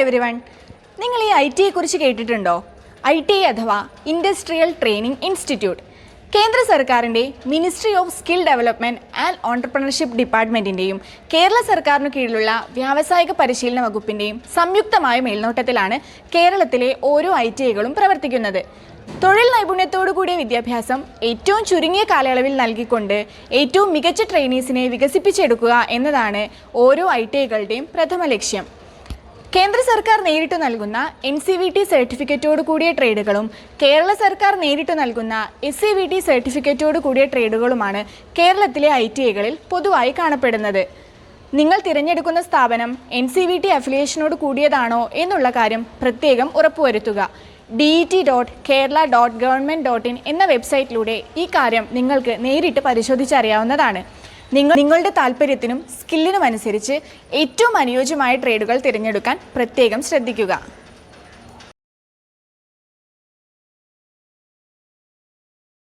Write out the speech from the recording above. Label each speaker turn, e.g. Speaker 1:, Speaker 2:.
Speaker 1: Everyone, നിങ്ങൾ ഈ IT കുറിച്ച് കേട്ടിട്ടുണ്ടോ? IT അഥവാ ഇൻഡസ്ട്രിയൽ ട്രെയിനിങ് ഇൻസ്റ്റിറ്റ്യൂട്ട് കേന്ദ്ര സർക്കാരിൻ്റെ ministry of skill development and entrepreneurship ഡിപ്പാർട്ട്മെൻറ്റിൻ്റെയും കേരള സർക്കാരിന് കീഴിലുള്ള വ്യാവസായിക പരിശീലന വകുപ്പിൻ്റെയും സംയുക്തമായ മേൽനോട്ടത്തിലാണ് കേരളത്തിലെ ഓരോ ITIകളും പ്രവർത്തിക്കുന്നത്. തൊഴിൽ നൈപുണ്യത്തോടു കൂടിയ വിദ്യാഭ്യാസം ഏറ്റവും ചുരുങ്ങിയ കാലയളവിൽ നൽകിക്കൊണ്ട് ഏറ്റവും മികച്ച ട്രെയിനീസിനെ വികസിപ്പിച്ചെടുക്കുക എന്നതാണ് ഓരോ ITIകളുടെയും പ്രഥമ ലക്ഷ്യം. കേന്ദ്ര സർക്കാർ നേരിട്ട് നൽകുന്ന NCVT സർട്ടിഫിക്കറ്റോട് കൂടിയ ട്രേഡുകളും കേരള സർക്കാർ നേരിട്ട് നൽകുന്ന SCVT സർട്ടിഫിക്കറ്റോട് കൂടിയ ട്രേഡുകളുമാണ് കേരളത്തിലെ ITIകളിൽ പൊതുവായി കാണപ്പെടുന്നത്. നിങ്ങൾ തിരഞ്ഞെടുക്കുന്ന സ്ഥാപനം NCVT അഫിലിയേഷനോട് കൂടിയതാണോ എന്നുള്ള കാര്യം പ്രത്യേകം ഉറപ്പുവരുത്തുക. det.kerala.government.in എന്ന വെബ്സൈറ്റിലൂടെ ഈ കാര്യം നിങ്ങൾക്ക് നേരിട്ട് പരിശോധിച്ചറിയാവുന്നതാണ്. നിങ്ങളുടെ താല്പര്യത്തിനും സ്കില്ലിനും അനുസരിച്ച് ഏറ്റവും അനുയോജ്യമായ ട്രേഡുകൾ തിരഞ്ഞെടുക്കാൻ പ്രത്യേകം ശ്രദ്ധിക്കുക.